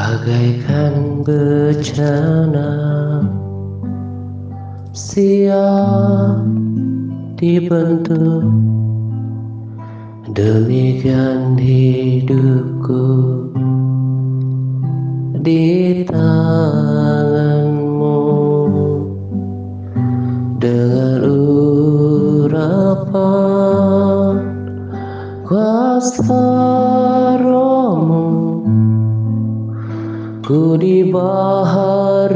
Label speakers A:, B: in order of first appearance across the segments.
A: Bagaikan bencana siap dibentuk, demikian hidupku di tanganmu. Dengan urapan kuasa Roh-Mu, ku dibaharui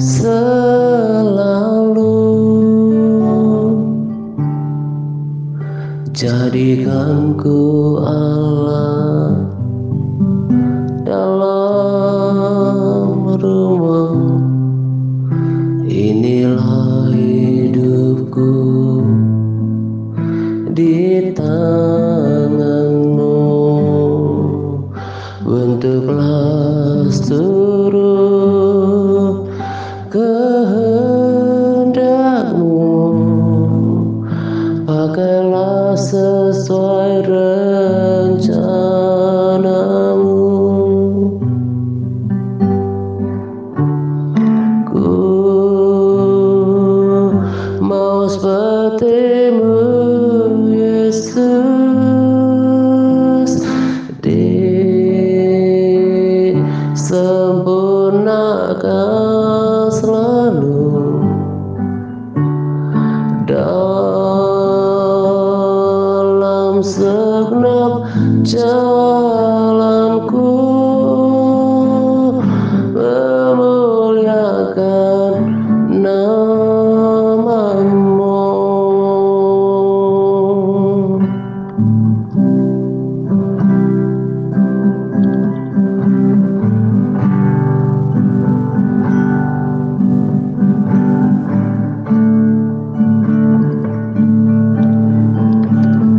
A: selalu. Jadikan ku Allah dalam rumah-Mu. Inilah hidupku di tangan-Mu. Bentuklah seluruh kehendak-Mu, pakailah sesuai rencana-Mu. Ku mau seperti-Mu, Yesus, disempurnakan selalu dalam segenap jalanku, memuliakan nama-Mu.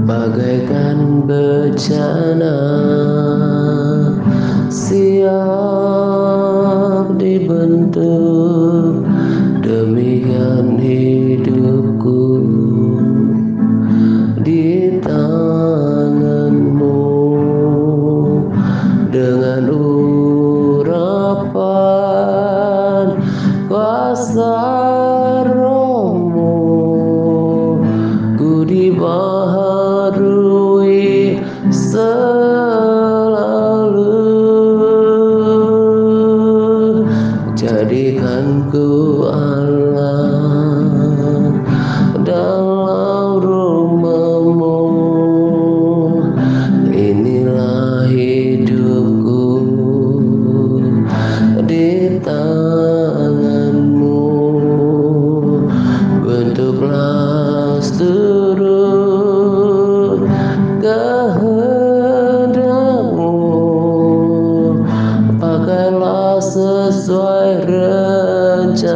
A: Bagaikan bencana siap dibentuk, demikian hidupku di tangan-Mu. Dengan urapan kuasa Roh-Mu, ku dibaharui selalu. Jadikan ku Allah dalam rumah-Mu. Inilah hidupku di tangan-Mu. Bentuklah seluruh kehendak-Mu, pakailah sesuai rencana-Mu.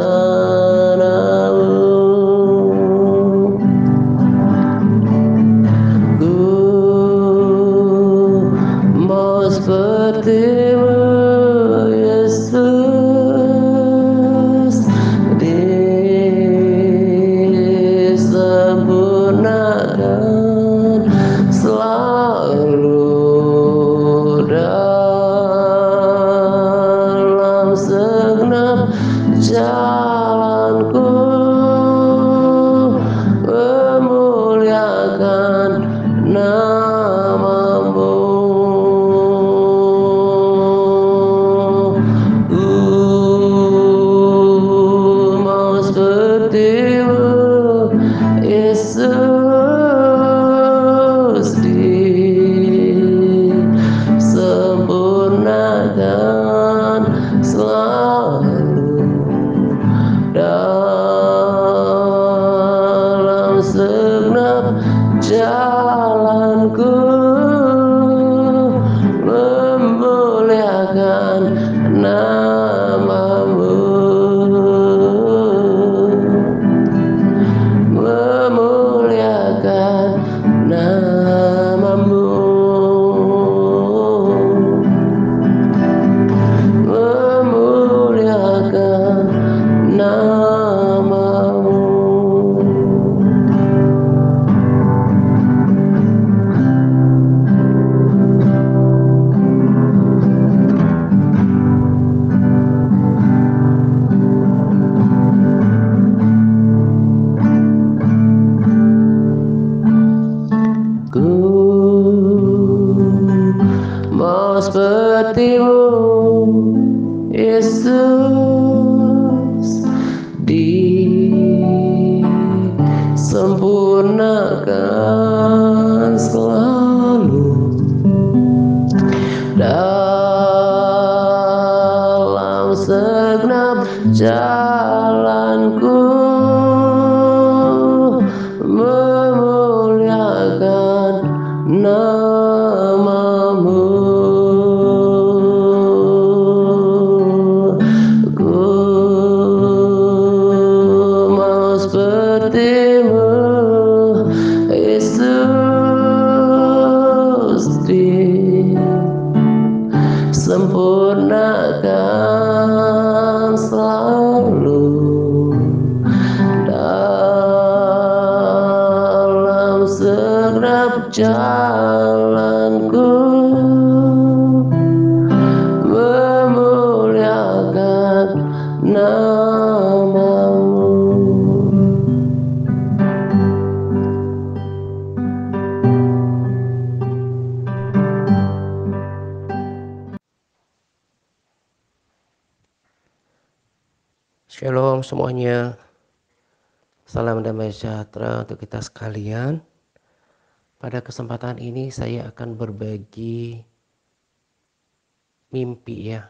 A: Ku mau seperti-Mu, Yesus, disempurnakan selalu dalam segenap jalanku, memuliakan nama-Mu. Mau seperti-Mu, Yesus, disempurnakan selalu dalam segenap jalanku, memuliakan nama-Mu. Memuliakan nama-Mu. Memuliakan nama-Mu. sepertimu, Yesus, disempurnakan selalu dalam segenap jalanku, memuliakan namamu. Ku mau sepertimu, Yesus, disempurnakan selalu dalam segenap jalanku, memuliakan namamu. Shalom semuanya. Salam damai sejahtera untuk kita sekalian. Pada kesempatan ini saya akan berbagi mimpi ya.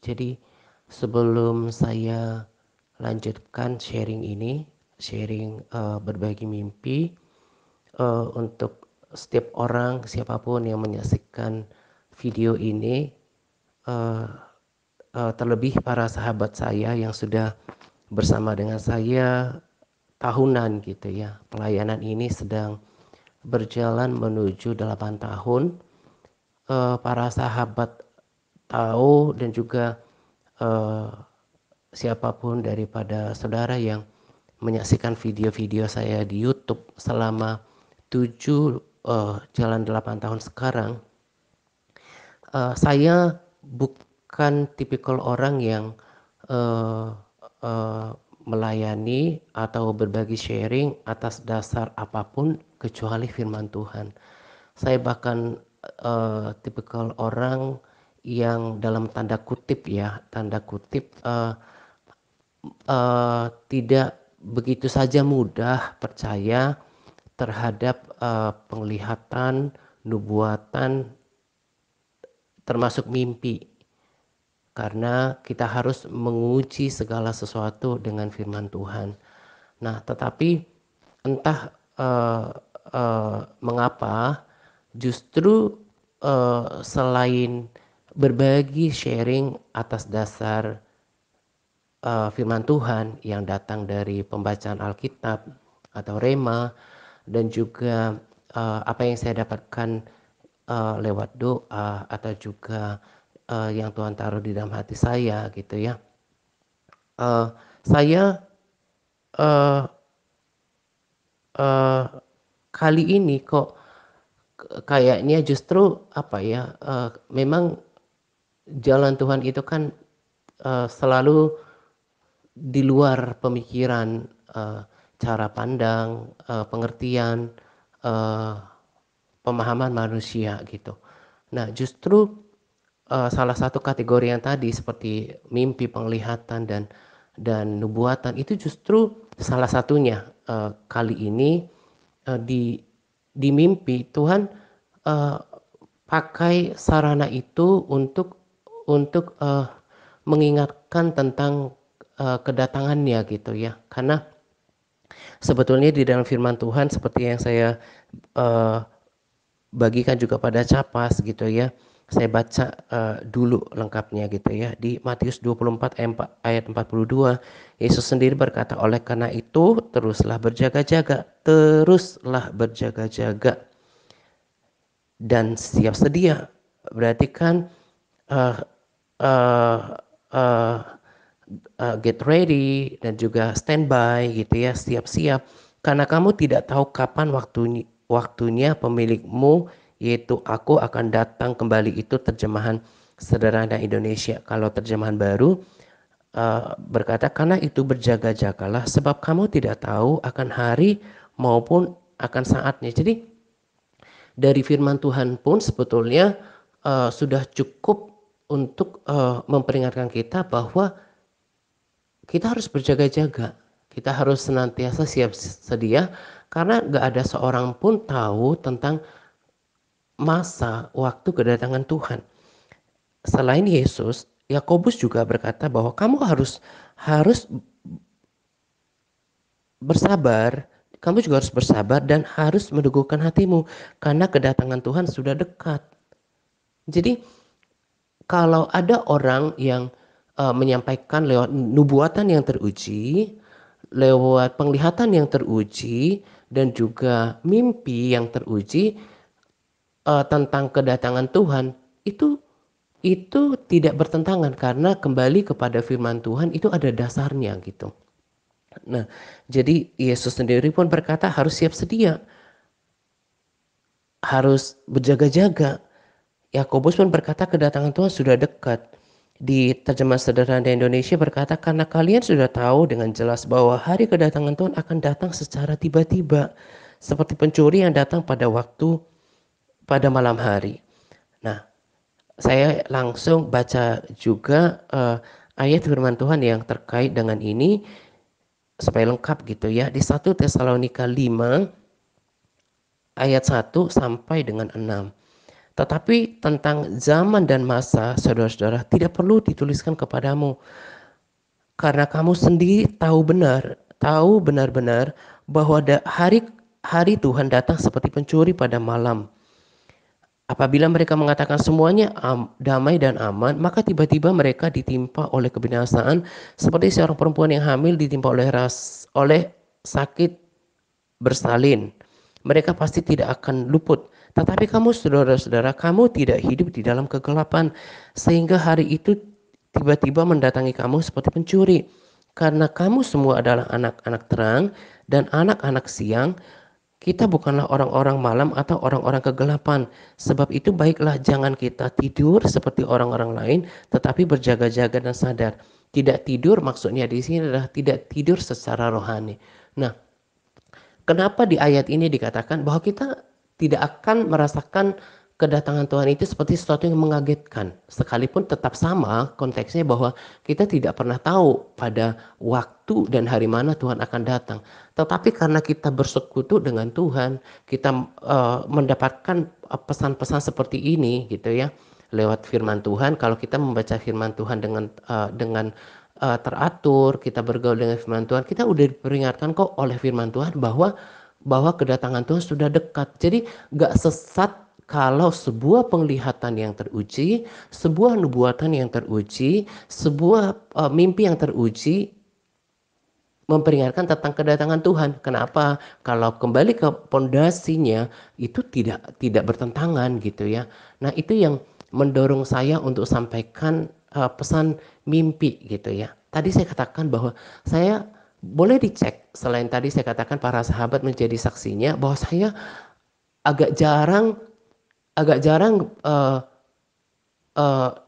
A: Jadi sebelum saya lanjutkan sharing ini, berbagi mimpi untuk setiap orang, siapapun yang menyaksikan video ini, terlebih para sahabat saya yang sudah bersama dengan saya tahunan gitu ya. Pelayanan ini sedang berjalan menuju 8 tahun. Para sahabat tahu dan juga siapapun daripada saudara yang menyaksikan video-video saya di YouTube selama 8 tahun sekarang, saya bukan tipikal orang yang melayani atau berbagi sharing atas dasar apapun kecuali firman Tuhan. Saya bahkan tipikal orang yang dalam tanda kutip tidak begitu saja mudah percaya terhadap penglihatan, nubuatan, termasuk mimpi. Karena kita harus menguji segala sesuatu dengan firman Tuhan. Nah, tetapi entah mengapa justru selain berbagi sharing atas dasar firman Tuhan yang datang dari pembacaan Alkitab atau Rema, dan juga apa yang saya dapatkan lewat doa atau juga yang Tuhan taruh di dalam hati saya gitu ya. Saya kali ini kok kayaknya justru memang jalan Tuhan itu kan selalu di luar pemikiran, cara pandang, pengertian, pemahaman manusia gitu. Nah, justru salah satu kategori yang tadi seperti mimpi, penglihatan dan nubuatan itu justru salah satunya. Kali ini di mimpi Tuhan pakai sarana itu untuk mengingatkan tentang kedatangannya gitu ya. Karena sebetulnya di dalam firman Tuhan seperti yang saya bagikan juga pada Capas gitu ya. Saya baca dulu lengkapnya gitu ya. Di Matius 24 ayat 42, Yesus sendiri berkata, oleh karena itu teruslah berjaga-jaga dan siap sedia. Berarti kan get ready dan juga standby gitu ya, siap-siap. Karena kamu tidak tahu kapan waktunya pemilikmu, yaitu aku akan datang kembali. Itu terjemahan sederhana Indonesia. Kalau terjemahan baru berkata, karena itu berjaga-jagalah sebab kamu tidak tahu akan hari maupun akan saatnya. Jadi dari firman Tuhan pun sebetulnya sudah cukup memperingatkan kita bahwa kita harus berjaga-jaga, kita harus senantiasa siap sedia karena nggak ada seorang pun tahu tentang masa waktu kedatangan Tuhan. Selain Yesus, Yakobus juga berkata bahwa kamu harus bersabar, kamu juga harus bersabar dan harus meneguhkan hatimu karena kedatangan Tuhan sudah dekat. Jadi kalau ada orang yang menyampaikan lewat nubuatan yang teruji, lewat penglihatan yang teruji, dan juga mimpi yang teruji tentang kedatangan Tuhan, itu tidak bertentangan karena kembali kepada firman Tuhan itu ada dasarnya gitu. Nah, jadi Yesus sendiri pun berkata harus siap sedia, harus berjaga-jaga. Yakobus pun berkata kedatangan Tuhan sudah dekat. Di terjemahan sederhana Indonesia berkata karena kalian sudah tahu dengan jelas bahwa hari kedatangan Tuhan akan datang secara tiba-tiba seperti pencuri yang datang pada malam hari. Nah, saya langsung baca juga ayat firman Tuhan yang terkait dengan ini supaya lengkap gitu ya. Di 1 Tesalonika 5 ayat 1 sampai dengan 6. Tetapi tentang zaman dan masa, saudara-saudara, tidak perlu dituliskan kepadamu. Karena kamu sendiri tahu benar-benar bahwa hari Tuhan datang seperti pencuri pada malam. Apabila mereka mengatakan semuanya damai dan aman, maka tiba-tiba mereka ditimpa oleh kebinasaan seperti seorang perempuan yang hamil ditimpa oleh sakit bersalin. Mereka pasti tidak akan luput. Tetapi kamu saudara-saudara, kamu tidak hidup di dalam kegelapan sehingga hari itu tiba-tiba mendatangi kamu seperti pencuri. Karena kamu semua adalah anak-anak terang dan anak-anak siang, kita bukanlah orang-orang malam atau orang-orang kegelapan. Sebab itu baiklah jangan kita tidur seperti orang-orang lain, tetapi berjaga-jaga dan sadar. Tidak tidur maksudnya di sini adalah tidak tidur secara rohani. Nah, kenapa di ayat ini dikatakan bahwa kita tidak akan merasakan kedatangan Tuhan itu seperti sesuatu yang mengagetkan. Sekalipun tetap sama konteksnya bahwa kita tidak pernah tahu pada waktu dan hari mana Tuhan akan datang. Tetapi karena kita bersekutu dengan Tuhan, kita mendapatkan pesan-pesan seperti ini gitu ya. Lewat firman Tuhan, kalau kita membaca firman Tuhan dengan teratur, kita bergaul dengan firman Tuhan, kita udah diperingatkan kok oleh firman Tuhan bahwa kedatangan Tuhan sudah dekat. Jadi gak sesat kalau sebuah penglihatan yang teruji, sebuah nubuatan yang teruji, sebuah mimpi yang teruji memperingatkan tentang kedatangan Tuhan. Kenapa? Kalau kembali ke pondasinya itu tidak bertentangan gitu ya. Nah, itu yang mendorong saya untuk sampaikan pesan mimpi gitu ya. Tadi saya katakan bahwa saya boleh dicek, selain tadi saya katakan para sahabat menjadi saksinya bahwa saya agak jarang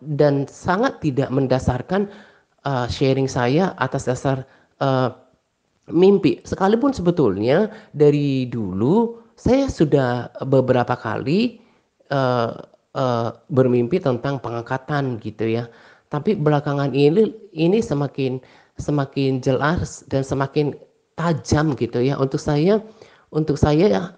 A: dan sangat tidak mendasarkan sharing saya atas dasar mimpi. Sekalipun sebetulnya dari dulu saya sudah beberapa kali bermimpi tentang pengangkatan gitu ya. Tapi belakangan ini semakin jelas dan semakin tajam gitu ya untuk saya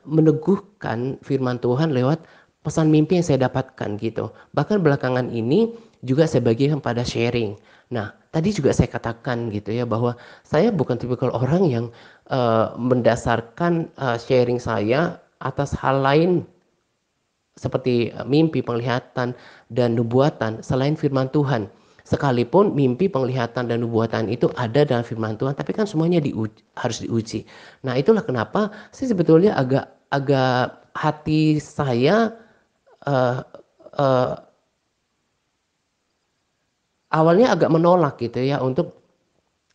A: meneguhkan firman Tuhan lewat pesan mimpi yang saya dapatkan gitu. Bahkan belakangan ini juga saya bagikan pada sharing. Nah, tadi juga saya katakan gitu ya bahwa saya bukan tipikal orang yang mendasarkan sharing saya atas hal lain seperti mimpi, penglihatan, dan nubuatan selain firman Tuhan. Sekalipun mimpi, penglihatan, dan nubuatan itu ada dalam firman Tuhan, tapi kan semuanya harus diuji. Nah, itulah kenapa saya sebetulnya agak hati saya uh, uh, awalnya agak menolak gitu ya untuk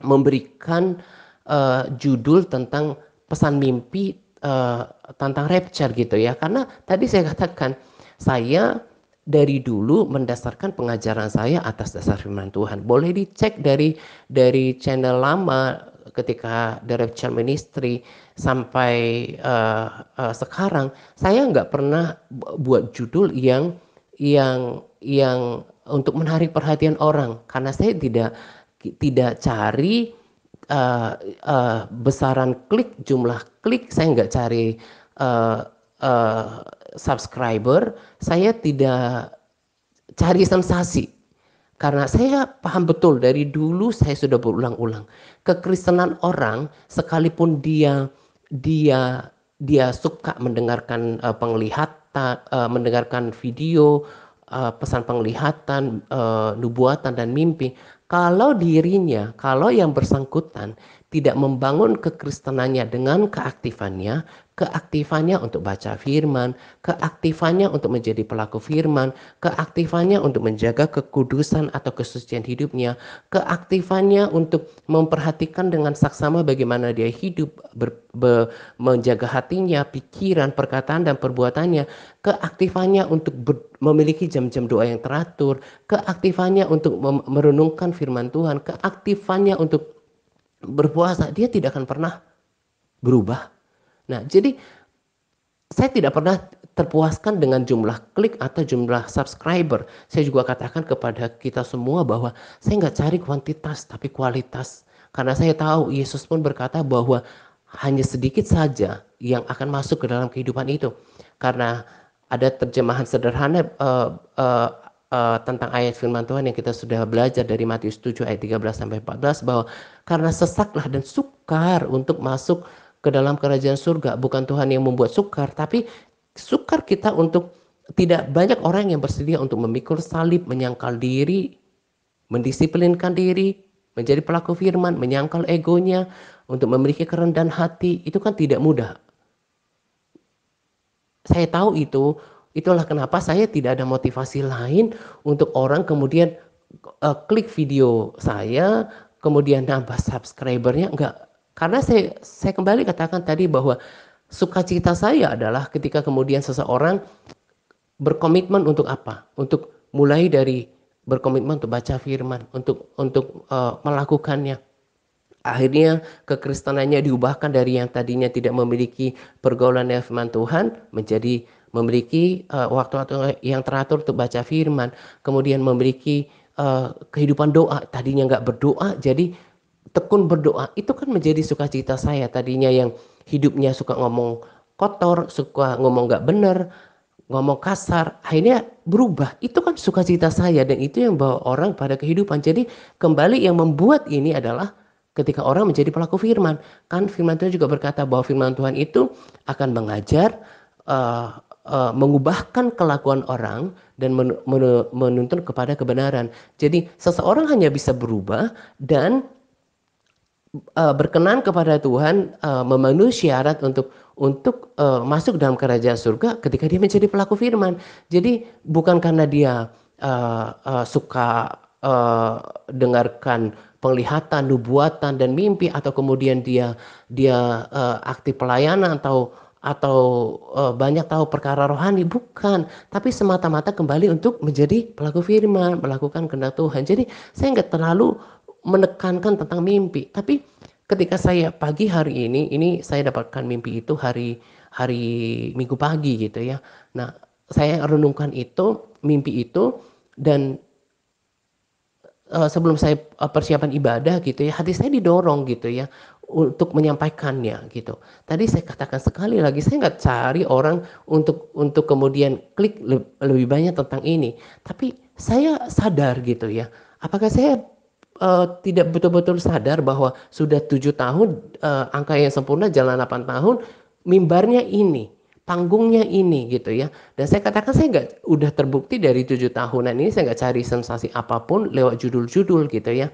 A: memberikan judul tentang pesan mimpi tentang rapture gitu ya. Karena tadi saya katakan saya dari dulu mendasarkan pengajaran saya atas dasar firman Tuhan. Boleh dicek dari channel lama ketika The Rapture Ministry sampai sekarang saya nggak pernah buat judul yang untuk menarik perhatian orang, karena saya tidak cari besaran klik, jumlah klik, saya nggak cari uh, uh, subscriber, saya tidak cari sensasi. Karena saya paham betul dari dulu saya sudah berulang-ulang, kekristenan orang sekalipun dia dia suka mendengarkan penglihatan, mendengarkan video, pesan penglihatan, nubuatan dan mimpi, kalau dirinya, kalau yang bersangkutan tidak membangun kekristenannya dengan keaktifannya untuk baca firman, keaktifannya untuk menjadi pelaku firman, keaktifannya untuk menjaga kekudusan atau kesucian hidupnya, keaktifannya untuk memperhatikan dengan saksama bagaimana dia hidup, menjaga hatinya, pikiran, perkataan, dan perbuatannya, keaktifannya untuk memiliki jam-jam doa yang teratur, keaktifannya untuk merenungkan firman Tuhan, keaktifannya untuk berpuasa, dia tidak akan pernah berubah. Nah, jadi saya tidak pernah terpuaskan dengan jumlah klik atau jumlah subscriber. Saya juga katakan kepada kita semua bahwa saya nggak cari kuantitas tapi kualitas. Karena saya tahu Yesus pun berkata bahwa hanya sedikit saja yang akan masuk ke dalam kehidupan itu. Karena ada terjemahan sederhana tentang ayat firman Tuhan yang kita sudah belajar dari Matius 7 ayat 13 sampai 14, bahwa karena sesaklah dan sukar untuk masuk ke dalam kerajaan surga, bukan Tuhan yang membuat sukar, tapi sukar kita untuk, tidak banyak orang yang bersedia untuk memikul salib, menyangkal diri, mendisiplinkan diri, menjadi pelaku firman, menyangkal egonya, untuk memiliki kerendahan hati. Itu kan tidak mudah. Saya tahu itu, itulah kenapa saya tidak ada motivasi lain untuk orang kemudian klik video saya, kemudian nambah subscribernya, enggak. Karena saya kembali katakan tadi bahwa sukacita saya adalah ketika kemudian seseorang berkomitmen untuk apa? Untuk mulai dari berkomitmen untuk baca firman, untuk melakukannya. Akhirnya kekristenannya diubahkan dari yang tadinya tidak memiliki pergaulan dengan firman Tuhan menjadi memiliki waktu-waktu yang teratur untuk baca firman, kemudian memiliki kehidupan doa. Tadinya nggak berdoa jadi tekun berdoa. Itu kan menjadi sukacita saya. Tadinya yang hidupnya suka ngomong kotor, suka ngomong nggak benar, ngomong kasar, akhirnya berubah. Itu kan sukacita saya, dan itu yang bawa orang pada kehidupan. Jadi kembali yang membuat ini adalah ketika orang menjadi pelaku firman. Kan firman Tuhan juga berkata bahwa firman Tuhan itu akan mengajar, mengubahkan kelakuan orang, dan menuntun kepada kebenaran. Jadi seseorang hanya bisa berubah dan berkenan kepada Tuhan, memenuhi syarat untuk masuk dalam kerajaan surga ketika dia menjadi pelaku firman. Jadi bukan karena dia suka dengarkan penglihatan, nubuatan, dan mimpi, atau kemudian dia aktif pelayanan atau banyak tahu perkara rohani, bukan, tapi semata-mata kembali untuk menjadi pelaku firman, melakukan kehendak Tuhan. Jadi saya nggak terlalu menekankan tentang mimpi, tapi ketika saya pagi hari ini saya dapatkan mimpi itu hari hari Minggu pagi gitu ya. Nah, saya renungkan itu, mimpi itu, dan sebelum saya persiapan ibadah gitu ya, hati saya didorong gitu ya untuk menyampaikannya gitu. Tadi saya katakan sekali lagi, saya nggak cari orang untuk kemudian klik lebih banyak tentang ini, tapi saya sadar gitu ya. Apakah saya tidak betul-betul sadar bahwa sudah 7 tahun, angka yang sempurna jalan 8 tahun, mimbarnya ini, panggungnya ini gitu ya. Dan saya katakan saya nggak, udah terbukti dari 7 tahunan ini saya nggak cari sensasi apapun lewat judul-judul gitu ya.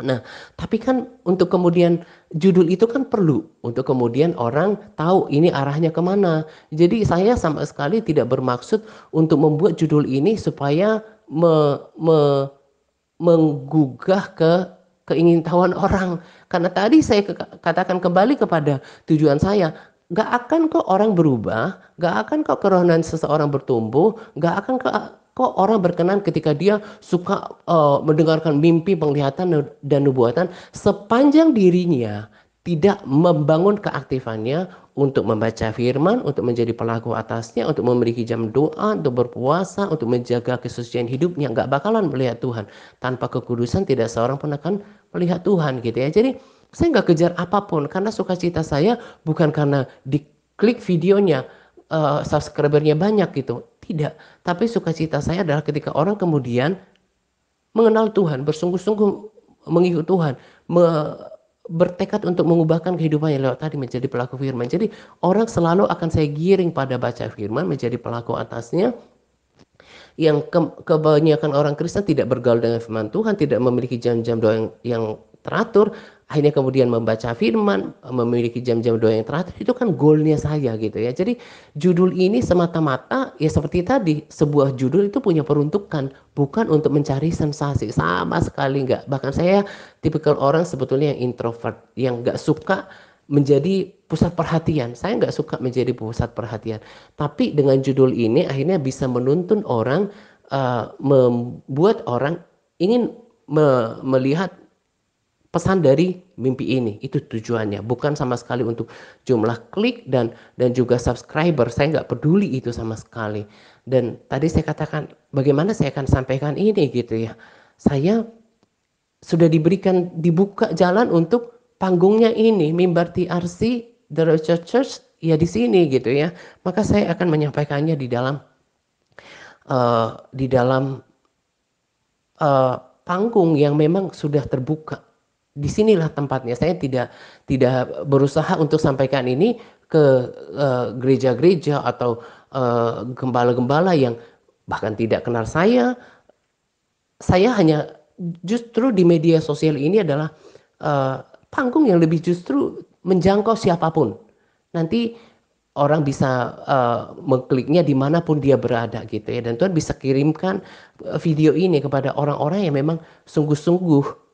A: Nah, tapi kan untuk kemudian judul itu kan perlu untuk kemudian orang tahu ini arahnya kemana. Jadi saya sama sekali tidak bermaksud untuk membuat judul ini supaya menggugah keingintahuan orang. Karena tadi saya katakan kembali kepada tujuan saya, gak akan kok orang berubah, gak akan kok kerohanian seseorang bertumbuh, gak akan kok orang berkenan ketika dia suka mendengarkan mimpi, penglihatan, dan nubuatan, sepanjang dirinya tidak membangun keaktifannya untuk membaca firman, untuk menjadi pelaku atasnya, untuk memiliki jam doa, untuk berpuasa, untuk menjaga kesucian hidupnya, nggak bakalan melihat Tuhan. Tanpa kekudusan tidak seorang pun akan melihat Tuhan gitu ya. Jadi saya nggak kejar apapun karena sukacita saya bukan karena diklik videonya, subscribernya banyak gitu. Tidak, tapi sukacita saya adalah ketika orang kemudian mengenal Tuhan, bersungguh-sungguh mengikut Tuhan, bertekad untuk mengubahkan kehidupannya lewat tadi menjadi pelaku firman. Jadi orang selalu akan saya giring pada baca firman, menjadi pelaku atasnya. Yang kebanyakan orang Kristen tidak bergaul dengan firman Tuhan, tidak memiliki jam-jam doa yang teratur, akhirnya kemudian membaca firman, memiliki jam-jam doa yang teratur. Itu kan goalnya saya gitu ya. Jadi judul ini semata-mata ya seperti tadi, sebuah judul itu punya peruntukan, bukan untuk mencari sensasi, sama sekali enggak. Bahkan saya tipikal orang sebetulnya yang introvert, yang enggak suka menjadi pusat perhatian. Saya nggak suka menjadi pusat perhatian. Tapi dengan judul ini akhirnya bisa menuntun orang, membuat orang ingin melihat pesan dari mimpi ini. Itu tujuannya. Bukan sama sekali untuk jumlah klik dan juga subscriber. Saya nggak peduli itu sama sekali. Dan tadi saya katakan bagaimana saya akan sampaikan ini gitu ya. Saya sudah dibuka jalan untuk panggungnya ini, mimbar TRC, The Rochester Church, ya di sini gitu ya. Maka saya akan menyampaikannya di dalam panggung yang memang sudah terbuka. Disinilah tempatnya. Saya tidak berusaha untuk sampaikan ini ke gereja-gereja atau gembala-gembala yang bahkan tidak kenal saya. Saya hanya justru di media sosial ini adalah panggung yang lebih justru menjangkau siapapun. Nanti orang bisa mengkliknya dimanapun dia berada gitu ya. Dan Tuhan bisa kirimkan video ini kepada orang-orang yang memang sungguh-sungguh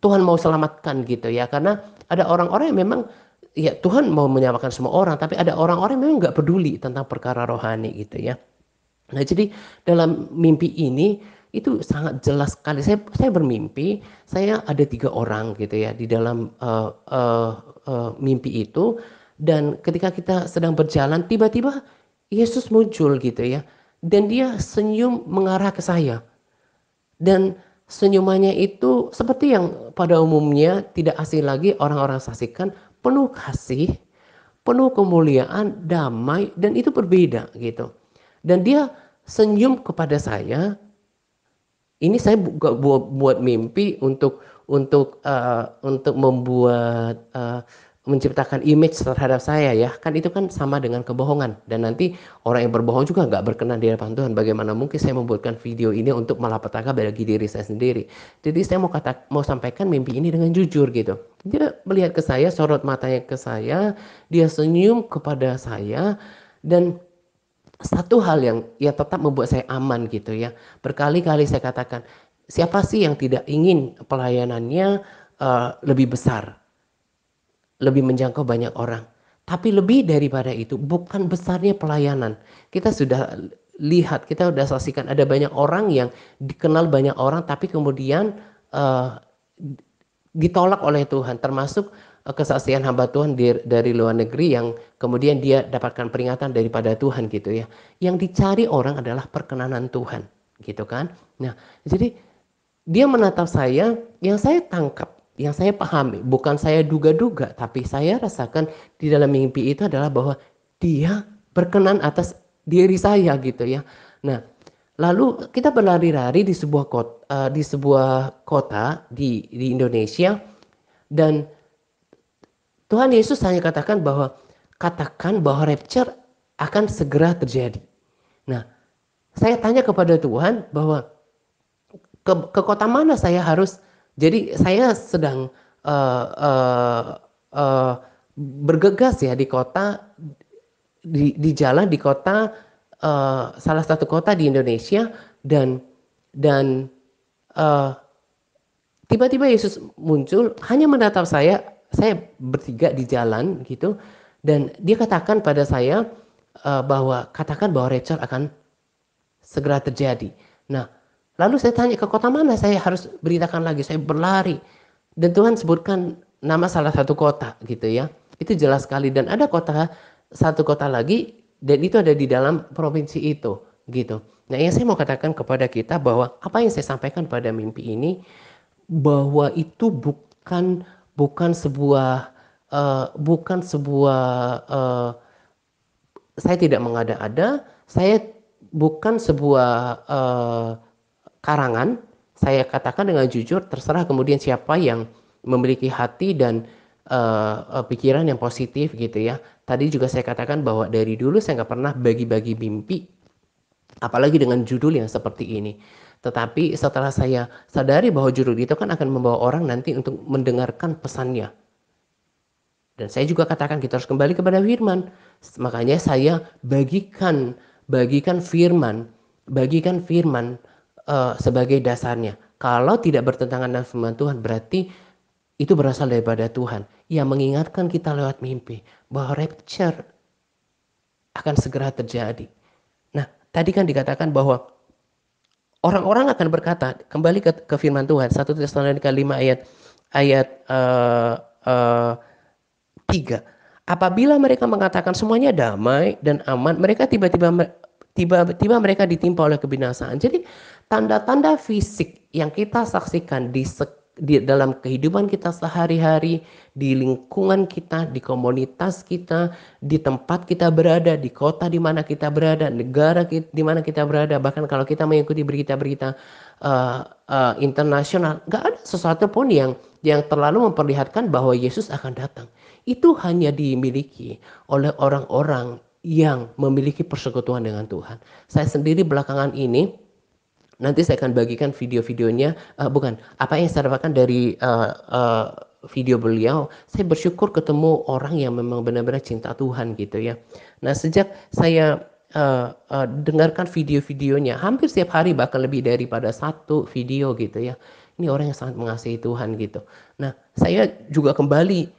A: Tuhan mau selamatkan gitu ya. Karena ada orang-orang yang memang ya Tuhan mau menyelamatkan semua orang, tapi ada orang-orang yang memang nggak peduli tentang perkara rohani gitu ya. Nah, jadi dalam mimpi ini itu sangat jelas sekali. Saya bermimpi, saya ada 3 orang gitu ya di dalam mimpi itu, dan ketika kita sedang berjalan tiba-tiba Yesus muncul gitu ya. Dan dia senyum mengarah ke saya. Dan senyumannya itu seperti yang pada umumnya tidak asing lagi orang-orang saksikan, penuh kasih, penuh kemuliaan, damai, dan itu berbeda gitu. Dan dia senyum kepada saya. Ini saya buat mimpi untuk membuat menciptakan image terhadap saya ya. Kan itu kan sama dengan kebohongan. Dan nanti orang yang berbohong juga nggak berkenan di hadapan Tuhan. Bagaimana mungkin saya membuatkan video ini untuk malapetaka bagi diri saya sendiri. Jadi saya mau sampaikan mimpi ini dengan jujur gitu. Dia melihat ke saya, sorot matanya ke saya, dia senyum kepada saya, dan satu hal yang ya tetap membuat saya aman gitu ya. Berkali-kali saya katakan, siapa sih yang tidak ingin pelayanannya lebih besar, lebih menjangkau banyak orang. Tapi lebih daripada itu, bukan besarnya pelayanan. Kita sudah lihat, kita sudah saksikan ada banyak orang yang dikenal banyak orang, tapi kemudian ditolak oleh Tuhan, termasuk kesaksian hamba Tuhan dari luar negeri yang kemudian dia dapatkan peringatan daripada Tuhan gitu ya. Yang dicari orang adalah perkenanan Tuhan gitu kan. Nah, jadi dia menatap saya, yang saya tangkap, yang saya pahami, bukan saya duga-duga, tapi saya rasakan di dalam mimpi itu adalah bahwa dia berkenan atas diri saya gitu ya. Nah, lalu kita berlari-lari di sebuah kota di Indonesia, dan Tuhan Yesus hanya katakan bahwa rapture akan segera terjadi. Nah, saya tanya kepada Tuhan bahwa ke kota mana saya harus. Jadi saya sedang bergegas ya di kota, di jalan di kota, salah satu kota di Indonesia, dan tiba-tiba Yesus muncul hanya menatap saya bertiga di jalan gitu, dan dia katakan pada saya katakan bahwa rapture akan segera terjadi. Nah, lalu saya tanya ke kota mana saya harus beritakan lagi. Saya berlari. Dan Tuhan sebutkan nama salah satu kota gitu ya. Itu jelas sekali, dan ada satu kota lagi, dan itu ada di dalam provinsi itu gitu. Nah, yang saya mau katakan kepada kita bahwa apa yang saya sampaikan pada mimpi ini, bahwa itu bukan sebuah eh, saya tidak mengada-ada, saya bukan sebuah karangan. Saya katakan dengan jujur, terserah kemudian siapa yang memiliki hati dan pikiran yang positif gitu ya. Tadi juga saya katakan bahwa dari dulu saya nggak pernah bagi-bagi mimpi, apalagi dengan judul yang seperti ini. Tetapi setelah saya sadari bahwa judul itu kan akan membawa orang nanti untuk mendengarkan pesannya. Dan saya juga katakan kita harus kembali kepada firman. Makanya saya bagikan firman, sebagai dasarnya. Kalau tidak bertentangan dengan firman Tuhan, berarti itu berasal daripada Tuhan yang mengingatkan kita lewat mimpi bahwa rapture akan segera terjadi. Nah, tadi kan dikatakan bahwa orang-orang akan berkata, kembali ke firman Tuhan, 1 Tesalonika 5 ayat eh, eh, 3. Apabila mereka mengatakan semuanya damai dan aman, tiba-tiba mereka ditimpa oleh kebinasaan. Jadi tanda-tanda fisik yang kita saksikan di dalam kehidupan kita sehari-hari, di lingkungan kita, di komunitas kita, di tempat kita berada, di kota di mana kita berada, negara di mana kita berada, bahkan kalau kita mengikuti berita-berita internasional, nggak ada sesuatu pun yang terlalu memperlihatkan bahwa Yesus akan datang. Itu hanya dimiliki oleh orang-orang yang memiliki persekutuan dengan Tuhan. Saya sendiri belakangan ini, nanti saya akan bagikan video-videonya, bukan, apa yang saya dapatkan dari video beliau. Saya bersyukur ketemu orang yang memang benar-benar cinta Tuhan gitu ya. Nah, sejak saya dengarkan video-videonya, hampir setiap hari, bahkan lebih daripada satu video gitu ya. Ini orang yang sangat mengasihi Tuhan gitu. Nah, saya juga kembali,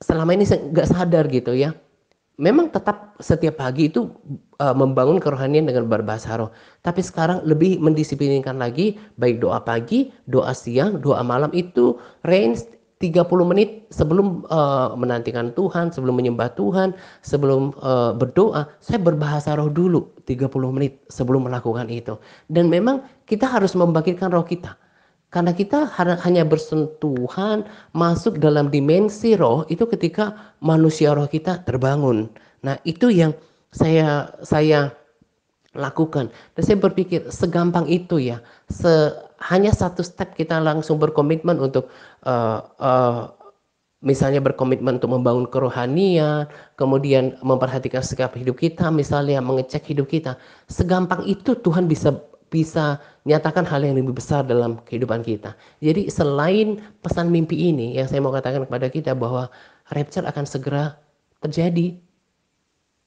A: selama ini saya nggak sadar gitu ya. Memang tetap setiap pagi itu membangun kerohanian dengan berbahasa roh. Tapi sekarang lebih mendisiplinkan lagi, baik doa pagi, doa siang, doa malam itu range 30 menit sebelum menantikan Tuhan, sebelum menyembah Tuhan, sebelum berdoa, saya berbahasa roh dulu 30 menit sebelum melakukan itu. Dan memang kita harus membangkitkan roh kita. Karena kita hanya bersentuhan masuk dalam dimensi roh itu ketika manusia roh kita terbangun. Nah, itu yang saya lakukan. Dan saya berpikir segampang itu ya. Hanya satu step kita langsung berkomitmen untuk uh, uh, misalnya berkomitmen untuk membangun kerohanian, kemudian memperhatikan sikap hidup kita, misalnya mengecek hidup kita. Segampang itu Tuhan bisa nyatakan hal yang lebih besar dalam kehidupan kita. Jadi selain pesan mimpi ini yang saya mau katakan kepada kita bahwa rapture akan segera terjadi.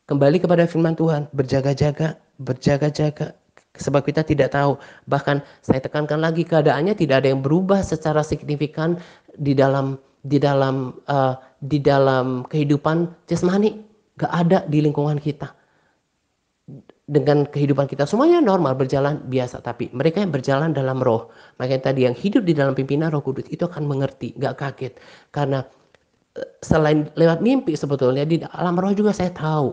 A: Kembali kepada firman Tuhan, berjaga-jaga, berjaga-jaga, sebab kita tidak tahu. Bahkan saya tekankan lagi, keadaannya tidak ada yang berubah secara signifikan di dalam di dalam kehidupan jasmani. Gak ada di lingkungan kita. Dengan kehidupan kita semuanya normal, berjalan biasa, tapi mereka yang berjalan dalam roh, makanya tadi yang hidup di dalam pimpinan Roh Kudus itu akan mengerti, gak kaget. Karena selain lewat mimpi, sebetulnya di alam roh juga saya tahu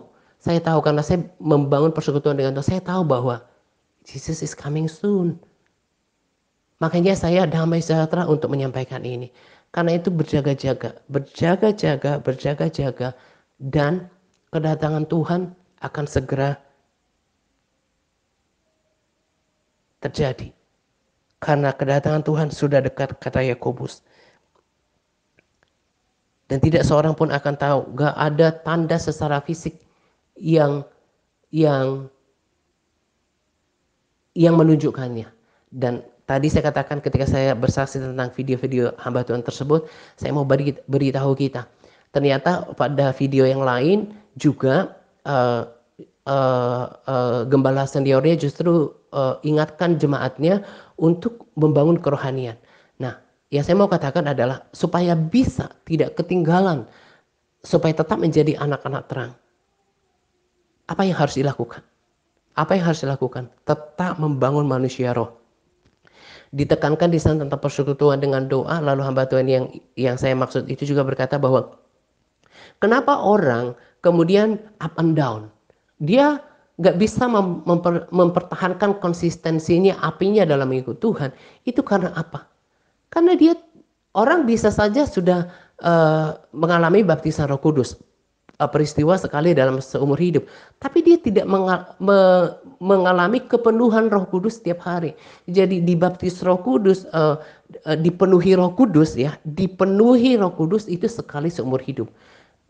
A: karena saya membangun persekutuan dengan Tuhan. Saya tahu bahwa Jesus is coming soon. Makanya saya damai sejahtera untuk menyampaikan ini. Karena itu berjaga-jaga, berjaga-jaga, berjaga-jaga, dan kedatangan Tuhan akan segera terjadi. Karena kedatangan Tuhan sudah dekat, kata Yakobus. Dan tidak seorang pun akan tahu, gak ada tanda secara fisik yang yang menunjukkannya. Dan tadi saya katakan ketika saya bersaksi tentang video-video hamba Tuhan tersebut, saya mau beritahu kita. Ternyata pada video yang lain juga gembala seniornya justru ingatkan jemaatnya untuk membangun kerohanian. Nah, yang saya mau katakan adalah supaya bisa tidak ketinggalan, supaya tetap menjadi anak-anak terang. Apa yang harus dilakukan? Apa yang harus dilakukan? Tetap membangun manusia roh. Ditekankan di sana tentang persekutuan dengan doa, lalu hamba Tuhan yang saya maksud itu juga berkata bahwa kenapa orang kemudian up and down? Dia nggak bisa mempertahankan konsistensinya, apinya dalam mengikut Tuhan. Itu karena apa? Karena orang bisa saja sudah mengalami baptisan Roh Kudus, peristiwa sekali dalam seumur hidup, tapi dia tidak mengalami kepenuhan Roh Kudus setiap hari. Jadi dibaptis Roh Kudus, dipenuhi Roh Kudus ya, dipenuhi Roh Kudus itu sekali seumur hidup,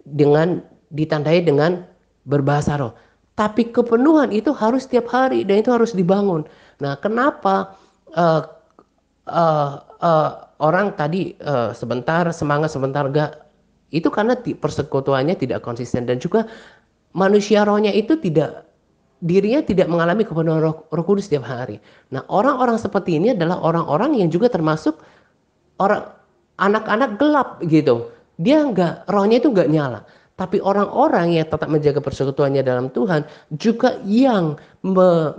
A: dengan ditandai dengan berbahasa roh. Tapi kepenuhan itu harus setiap hari dan itu harus dibangun. Nah, kenapa uh, uh, uh, orang tadi sebentar semangat sebentar enggak? Itu karena persekutuannya tidak konsisten, dan juga manusia rohnya itu dirinya tidak mengalami kepenuhan roh kudus setiap hari. Nah, orang-orang seperti ini adalah orang-orang yang juga termasuk orang anak-anak gelap gitu. Dia nggak, rohnya itu nggak nyala. Tapi orang-orang yang tetap menjaga persekutuannya dalam Tuhan juga yang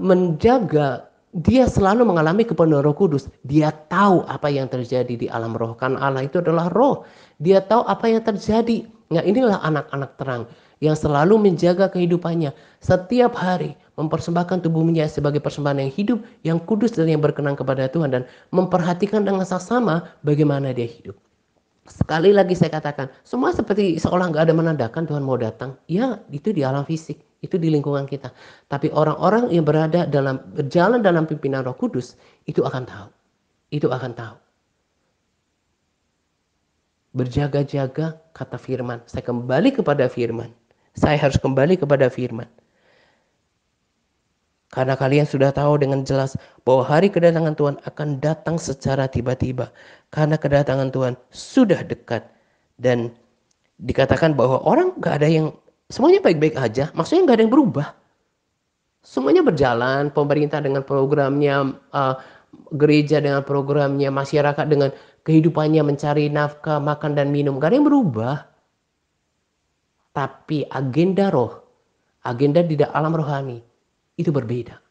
A: menjaga, dia selalu mengalami kepenuhan Roh Kudus. Dia tahu apa yang terjadi di alam roh, kan Allah itu adalah roh. Dia tahu apa yang terjadi. Nah, inilah anak-anak terang yang selalu menjaga kehidupannya setiap hari, mempersembahkan tubuhnya sebagai persembahan yang hidup, yang kudus dan yang berkenan kepada Tuhan, dan memperhatikan dengan saksama bagaimana dia hidup. Sekali lagi saya katakan, semua seperti seolah nggak ada menandakan Tuhan mau datang. Ya, itu di alam fisik, itu di lingkungan kita. Tapi orang-orang yang berjalan dalam pimpinan Roh Kudus, itu akan tahu. Itu akan tahu. Berjaga-jaga, kata firman. Saya kembali kepada firman. Saya harus kembali kepada firman. Karena kalian sudah tahu dengan jelas bahwa hari kedatangan Tuhan akan datang secara tiba-tiba. Karena kedatangan Tuhan sudah dekat. Dan dikatakan bahwa orang gak ada yang, semuanya baik-baik aja. Maksudnya gak ada yang berubah. Semuanya berjalan, pemerintah dengan programnya, gereja dengan programnya, masyarakat dengan kehidupannya mencari nafkah, makan dan minum. Gak ada yang berubah. Tapi agenda roh, agenda di alam rohani, itu berbeda.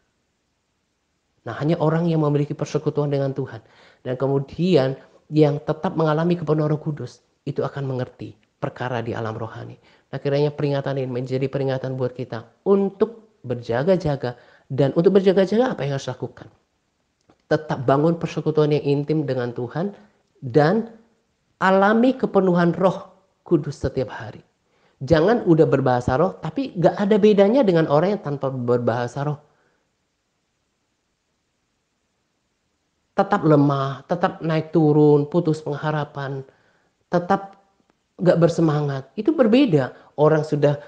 A: Nah, hanya orang yang memiliki persekutuan dengan Tuhan dan kemudian yang tetap mengalami kepenuhan Roh Kudus itu akan mengerti perkara di alam rohani. Nah, kiranya peringatan ini menjadi peringatan buat kita untuk berjaga-jaga. Dan untuk berjaga-jaga apa yang harus lakukan? Tetap bangun persekutuan yang intim dengan Tuhan dan alami kepenuhan Roh Kudus setiap hari. Jangan udah berbahasa roh tapi gak ada bedanya dengan orang yang tanpa berbahasa roh. Tetap lemah, tetap naik turun, putus pengharapan, tetap gak bersemangat. Itu berbeda. Orang sudah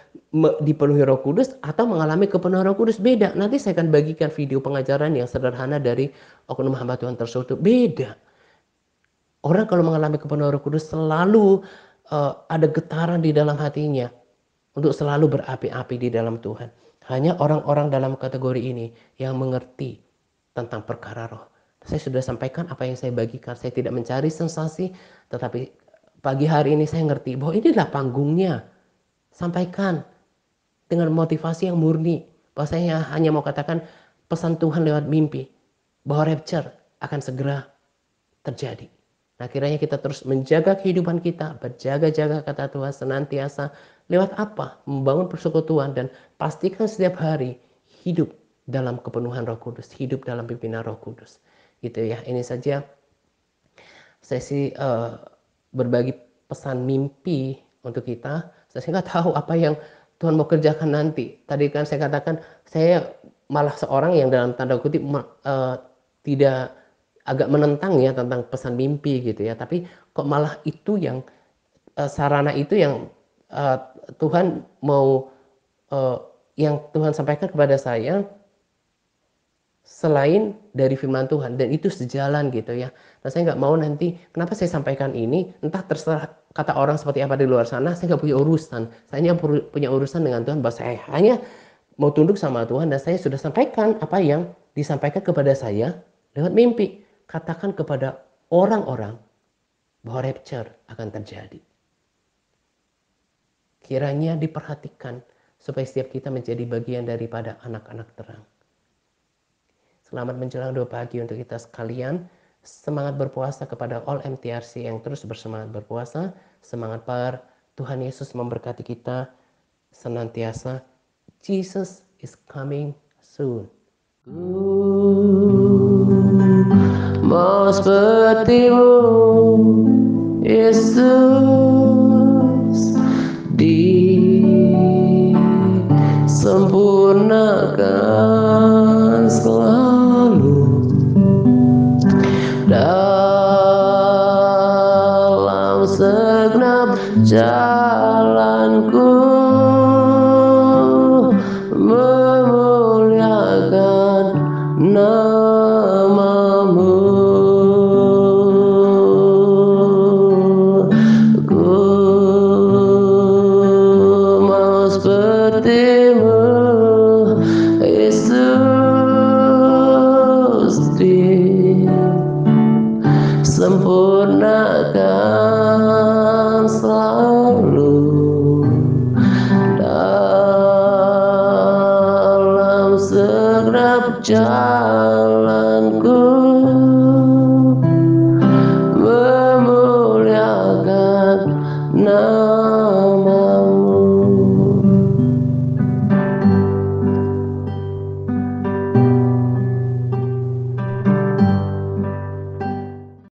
A: dipenuhi Roh Kudus atau mengalami kepenuhan Roh Kudus, beda. Nanti saya akan bagikan video pengajaran yang sederhana dari oknum hamba Tuhan tersebut. Beda. Orang kalau mengalami kepenuhan Roh Kudus selalu ada getaran di dalam hatinya untuk selalu berapi-api di dalam Tuhan. Hanya orang-orang dalam kategori ini yang mengerti tentang perkara roh. Saya sudah sampaikan apa yang saya bagikan. Saya tidak mencari sensasi, tetapi pagi hari ini saya ngerti bahwa inilah panggungnya. Sampaikan dengan motivasi yang murni. Bahwa saya hanya mau katakan pesan Tuhan lewat mimpi, bahwa rapture akan segera terjadi. Nah, kiranya kita terus menjaga kehidupan kita, berjaga-jaga kata Tuhan senantiasa. Lewat apa? Membangun persekutuan dan pastikan setiap hari hidup dalam kepenuhan Roh Kudus, hidup dalam pimpinan Roh Kudus. Gitu ya. Ini saja sesi berbagi pesan mimpi untuk kita. Saya nggak tahu apa yang Tuhan mau kerjakan nanti. Tadi kan saya katakan saya malah seorang yang dalam tanda kutip tidak, agak menentang ya tentang pesan mimpi gitu ya. Tapi kok malah itu yang sarana itu yang Tuhan mau, yang Tuhan sampaikan kepada saya selain dari firman Tuhan, dan itu sejalan gitu ya. Nah, saya nggak mau nanti kenapa saya sampaikan ini, entah terserah kata orang seperti apa di luar sana, saya nggak punya urusan. Saya hanya punya urusan dengan Tuhan, bahwa saya hanya mau tunduk sama Tuhan, dan saya sudah sampaikan apa yang disampaikan kepada saya lewat mimpi. Katakan kepada orang-orang bahwa rapture akan terjadi. Kiranya diperhatikan supaya setiap kita menjadi bagian daripada anak-anak terang. Selamat menjelang doa pagi untuk kita sekalian. Semangat berpuasa kepada all MTRC yang terus bersemangat berpuasa. Semangat par, Tuhan Yesus memberkati kita senantiasa. Jesus is coming soon. Mau sepertimu, Yesus, disempurnakan selalu dalam segenap jalanku, memuliakan namamu. Ku mau sepertimu, Yesus, sempurnakan selalu dalam segenap jalanku.